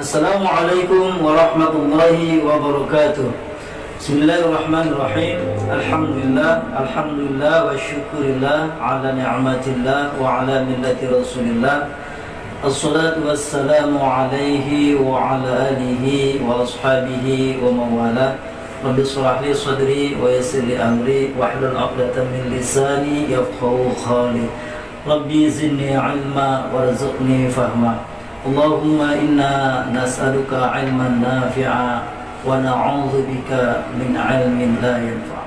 Assalamualaikum warahmatullahi wabarakatuh. Bismillahirrahmanirrahim. Alhamdulillah wa syukurillah ala ni'matillah wa ala millati rasulillah. Assalatu wassalamu alaihi wa ala alihi wa ashabihi wa mawala. Rabbi shrah li sadri wa yassir li amri wahlul 'uqdatam min lisani yafqahu qawli. Rabbi zidni 'ilma warzuqni fahma. Allahumma inna nas'aluka 'ilman nafi'a wa na'udzu bika min 'ilmin la yanfa'.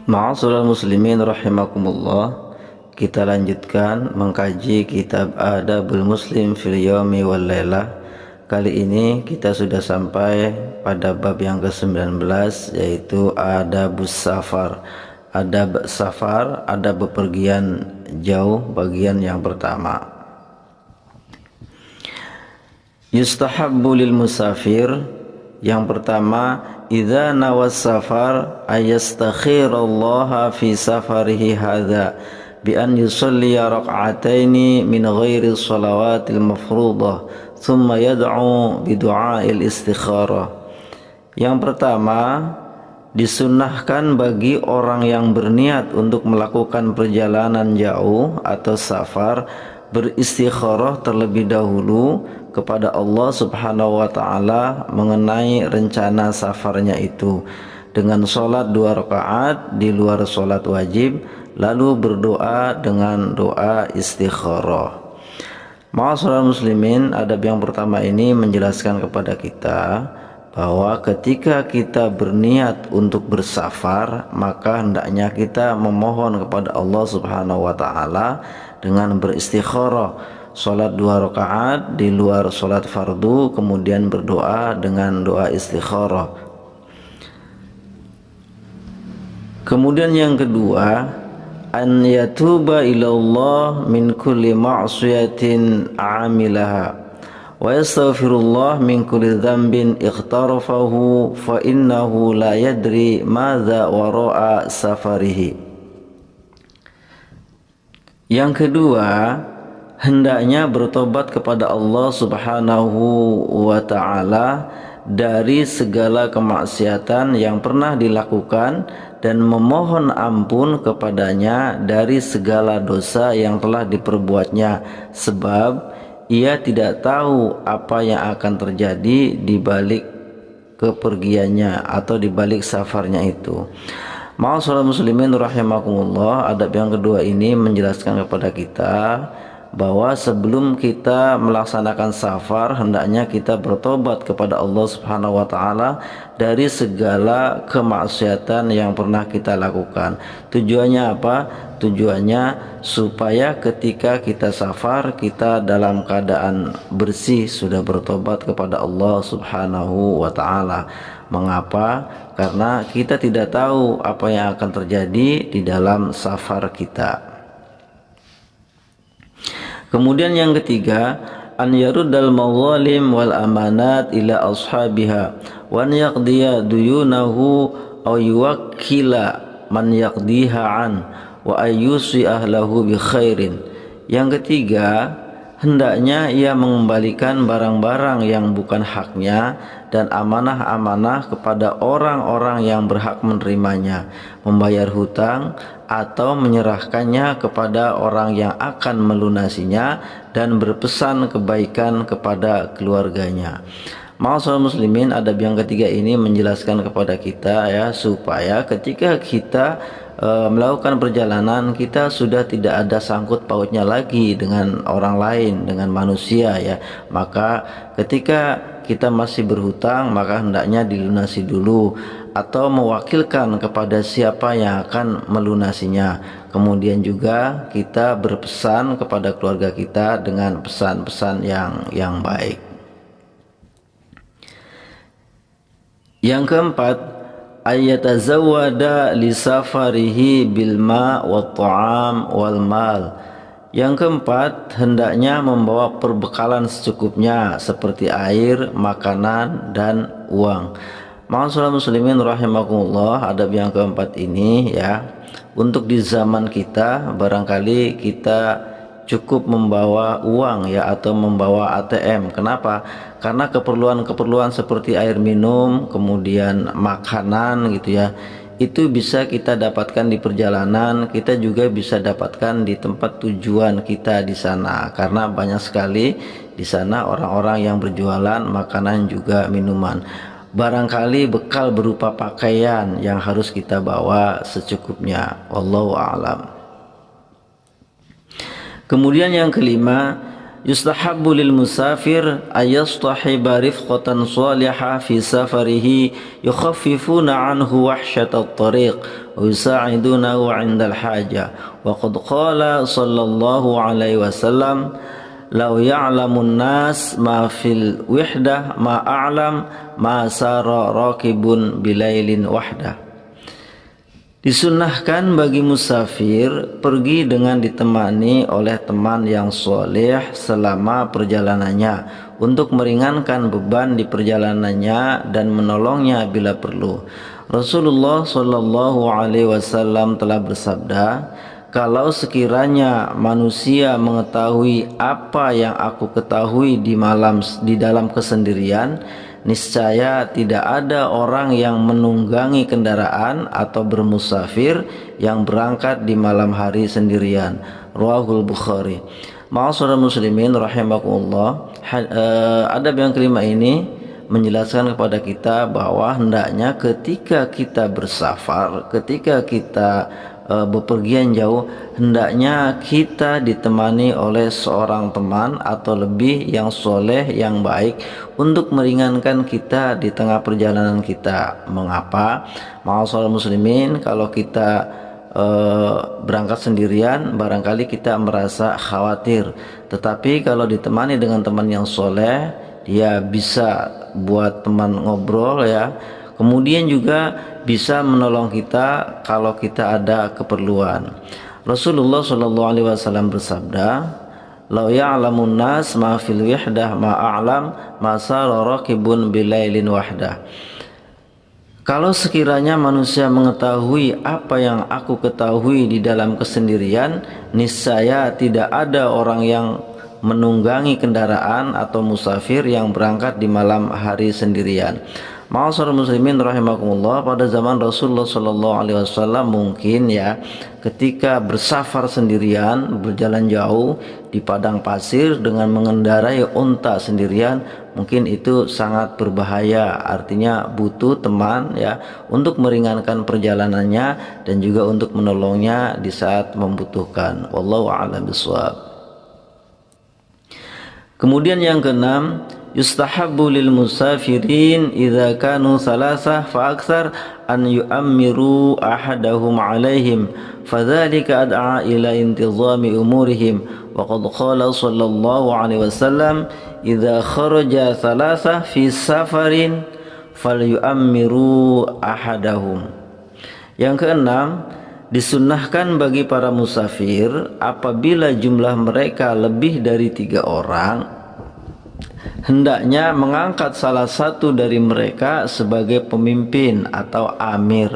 Ma'asyiral muslimin rahimakumullah. Kita lanjutkan mengkaji kitab Adabul Muslim fil Yaumi wal Lailah. Kali ini kita sudah sampai pada bab yang ke-19, yaitu adabus safar. Adab safar, adab bepergian jauh, bagian yang pertama. Yustahabbu lil musafir, yang pertama, idza nawas safar ayastakhirallaha fi safarihi hadza bi an yusalli rak'ataini min ghairi shalawatil mafruḍah thumma yad'u bi du'ail istikharah. Yang pertama, disunnahkan bagi orang yang berniat untuk melakukan perjalanan jauh atau safar beristikharah terlebih dahulu kepada Allah Subhanahu wa taala mengenai rencana safarnya itu dengan sholat 2 rakaat di luar sholat wajib, lalu berdoa dengan doa istikharah. Ma'asyiral muslimin, adab yang pertama ini menjelaskan kepada kita bahwa ketika kita berniat untuk bersafar, maka hendaknya kita memohon kepada Allah Subhanahu wa taala dengan beristikharah, salat 2 rakaat di luar salat fardu, kemudian berdoa dengan doa istikharah. Kemudian yang kedua, an yatuba ilallah min kulli ma'siyatin amilaha wa yastaghfirullah min kulli dhanbin iqtarafahu fa innahu la yadri madza wara'a safarihi. Yang kedua, hendaknya bertobat kepada Allah Subhanahu wa taala dari segala kemaksiatan yang pernah dilakukan dan memohon ampun kepadanya dari segala dosa yang telah diperbuatnya, sebab ia tidak tahu apa yang akan terjadi di balik kepergiannya atau di balik safarnya itu. Ma'asyiral muslimin rahimakumullah, adab yang kedua ini menjelaskan kepada kita bahwa sebelum kita melaksanakan safar, hendaknya kita bertobat kepada Allah Subhanahu wa taala dari segala kemaksiatan yang pernah kita lakukan. Tujuannya apa? Tujuannya supaya ketika kita safar, kita dalam keadaan bersih, sudah bertobat kepada Allah Subhanahu wa taala. Mengapa? Karena kita tidak tahu apa yang akan terjadi di dalam safar kita. Kemudian yang ketiga, an yaruddal mazalim wal amanat ila ashabiha wa an yaqdiya duyunahu aw yuwakkila man yaqdiha an wa ayyusi ahlahu bi khairin. Yang ketiga, hendaknya ia mengembalikan barang-barang yang bukan haknya dan amanah-amanah kepada orang-orang yang berhak menerimanya, membayar hutang atau menyerahkannya kepada orang yang akan melunasinya, dan berpesan kebaikan kepada keluarganya. Ma'asyiral muslimin, adab yang ketiga ini menjelaskan kepada kita ya, supaya ketika kita melakukan perjalanan, kita sudah tidak ada sangkut pautnya lagi dengan orang lain, dengan manusia ya. Maka ketika kita masih berhutang, maka hendaknya dilunasi dulu atau mewakilkan kepada siapa yang akan melunasinya. Kemudian juga kita berpesan kepada keluarga kita dengan pesan-pesan yang baik. Yang keempat, ayatazawwada li safarihi bil ma' wat ta'am wal mal. Yang keempat, hendaknya membawa perbekalan secukupnya seperti air, makanan, dan uang. Ma'asyiral muslimin rahimakumullah, adab yang keempat ini ya, untuk di zaman kita barangkali kita cukup membawa uang ya, atau membawa ATM. Kenapa? Karena keperluan-keperluan seperti air minum, kemudian makanan gitu ya, itu bisa kita dapatkan di perjalanan, kita juga bisa dapatkan di tempat tujuan kita di sana, karena banyak sekali di sana orang-orang yang berjualan makanan juga minuman. Barangkali bekal berupa pakaian yang harus kita bawa secukupnya. Wallahu a'lam. Kemudian yang kelima, yustahabbu lil musafir ayastahiba rifqatan salihah fi safarihi yukhaffifuna anhu wahsyatat tariq wa yusa'idunahu 'indal haja. Wa qad qala sallallahu alaihi wasallam, law ya'lamun nas ma fil wihdah ma a'lam ma sara rakibun bilailin wahdah. Disunnahkan bagi musafir pergi dengan ditemani oleh teman yang soleh selama perjalanannya, untuk meringankan beban di perjalanannya dan menolongnya bila perlu. Rasulullah Shallallahu Alaihi Wasallam telah bersabda, kalau sekiranya manusia mengetahui apa yang aku ketahui di dalam kesendirian, niscaya tidak ada orang yang menunggangi kendaraan atau bermusafir yang berangkat di malam hari sendirian. Rawahul Bukhari. Ma'asyiral muslimin rahimakumullah, adab yang kelima ini menjelaskan kepada kita bahwa hendaknya ketika kita bersafar, ketika kita bepergian jauh, hendaknya kita ditemani oleh seorang teman atau lebih yang soleh, yang baik, untuk meringankan kita di tengah perjalanan kita. Mengapa? Ma'asyiral muslimin, kalau kita berangkat sendirian barangkali kita merasa khawatir, tetapi kalau ditemani dengan teman yang soleh, dia bisa buat teman ngobrol ya, kemudian juga bisa menolong kita kalau kita ada keperluan. Rasulullah Shallallahu Alaihi Wasallam bersabda, "Lau ya'lamun nas ma fil wihdah ma a'lam ma sara rakibun bilailin wahdah." Kalau sekiranya manusia mengetahui apa yang aku ketahui di dalam kesendirian, niscaya tidak ada orang yang menunggangi kendaraan atau musafir yang berangkat di malam hari sendirian. Ma'asyiral muslimin rahimakumullah, pada zaman Rasulullah Shallallahu Alaihi Wasallam mungkin ya, ketika bersafar sendirian, berjalan jauh di padang pasir dengan mengendarai unta sendirian, mungkin itu sangat berbahaya. Artinya butuh teman ya, untuk meringankan perjalanannya dan juga untuk menolongnya di saat membutuhkan. Wallahu a'lam bishawab. Kemudian yang keenam, yustahabbu lil musafirin idza kanu salasah fa aktsar an yu'ammiru ahadahum alaihim, fadzalika ad'a ila intizami umurihim. Wa qad qala sallallahu alaihi wasallam, idza kharaja salasah fi safarin falyu'ammiru ahadahum. Yang keenam, disunnahkan bagi para musafir apabila jumlah mereka lebih dari 3 orang, hendaknya mengangkat salah satu dari mereka sebagai pemimpin atau amir,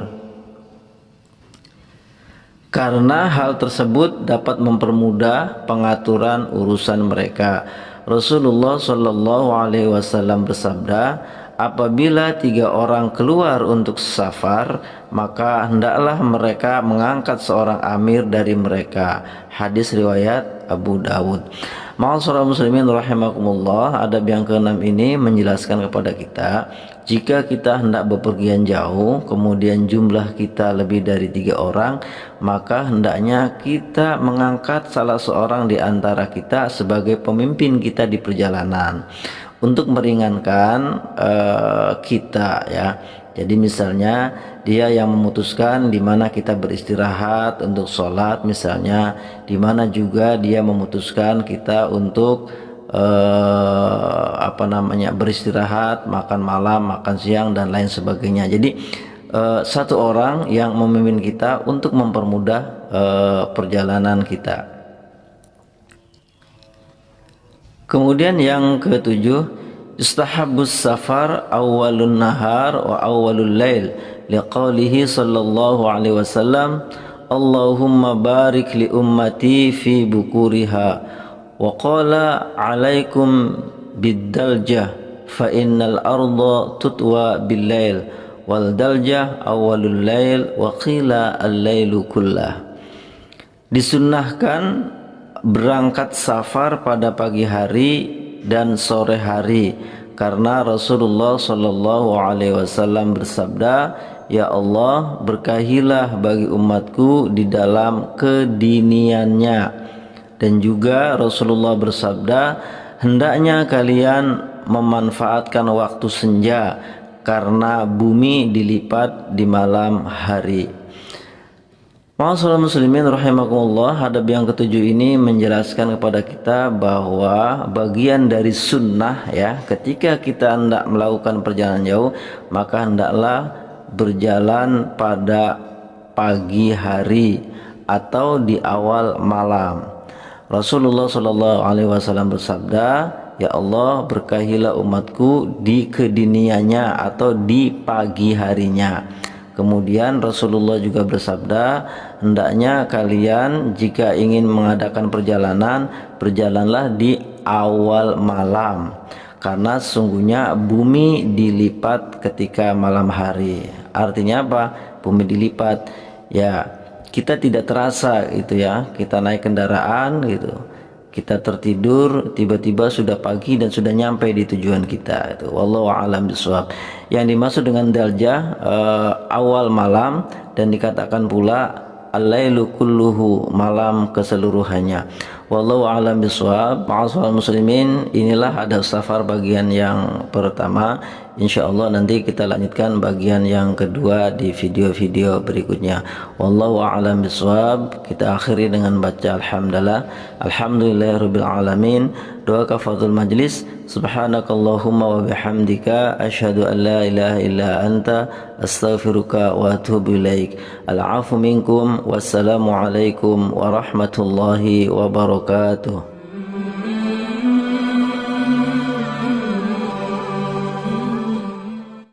karena hal tersebut dapat mempermudah pengaturan urusan mereka. Rasulullah Shallallahu Alaihi Wasallam bersabda, apabila 3 orang keluar untuk safar, maka hendaklah mereka mengangkat seorang amir dari mereka. Hadis riwayat Abu Dawud. Ma'asyiral muslimin rahimakumullah, adab yang keenam ini menjelaskan kepada kita, jika kita hendak bepergian jauh, kemudian jumlah kita lebih dari 3 orang, maka hendaknya kita mengangkat salah seorang di antara kita sebagai pemimpin kita di perjalanan, untuk meringankan kita ya. Jadi misalnya dia yang memutuskan di mana kita beristirahat untuk sholat misalnya, di mana juga dia memutuskan kita untuk beristirahat, makan malam, makan siang dan lain sebagainya. Jadi satu orang yang memimpin kita untuk mempermudah perjalanan kita. Kemudian yang ketujuh, istahabbus safar awwalun nahar wa awwalul lail liqaulihi sallallahu alaihi wasallam, Allahumma barik li ummati fi bukuriha, wa qala alaikum bid-daljah fa innal arda tutwa bil lail wal daljah awwalul lail wa qila al-lailu kullah. Disunnahkan berangkat safar pada pagi hari dan sore hari karena Rasulullah Shallallahu Alaihi Wasallam bersabda, ya Allah, berkahilah bagi umatku di dalam kediniannya. Dan juga Rasulullah bersabda, hendaknya kalian memanfaatkan waktu senja karena bumi dilipat di malam hari. Ma'asyiral muslimin rahimakumullah, hadap yang ketujuh ini menjelaskan kepada kita bahwa bagian dari sunnah ya, ketika kita hendak melakukan perjalanan jauh, maka hendaklah berjalan pada pagi hari atau di awal malam. Rasulullah Shallallahu Alaihi Wasallam bersabda, ya Allah, berkahilah umatku di kediniannya atau di pagi harinya. Kemudian Rasulullah juga bersabda, hendaknya kalian jika ingin mengadakan perjalanan, berjalanlah di awal malam, karena sesungguhnya bumi dilipat ketika malam hari. Artinya apa? Bumi dilipat, ya kita tidak terasa gitu ya, kita naik kendaraan gitu, kita tertidur, tiba-tiba sudah pagi dan sudah nyampe di tujuan kita. Itu wallahu a'lam bishawab. Yang dimaksud dengan daljah awal malam, dan dikatakan pula al-lailu kulluhu, malam keseluruhannya. Wallahu a'lam bishawab. Ma'asyiral muslimin, inilah adab safar bagian yang pertama. Insyaallah nanti kita lanjutkan bagian yang kedua di video-video berikutnya. Wallahu a'lam bishawab. Kita akhiri dengan baca alhamdulillah. Alhamdulillahirabbil alamin. Doa kafaratul majlis. Subhanakallahumma wa bihamdika asyhadu an la ilaha illa anta astaghfiruka wa atubu ilaik. Al-'afu minkum. Wassalamu alaikum warahmatullahi wabarakatuh.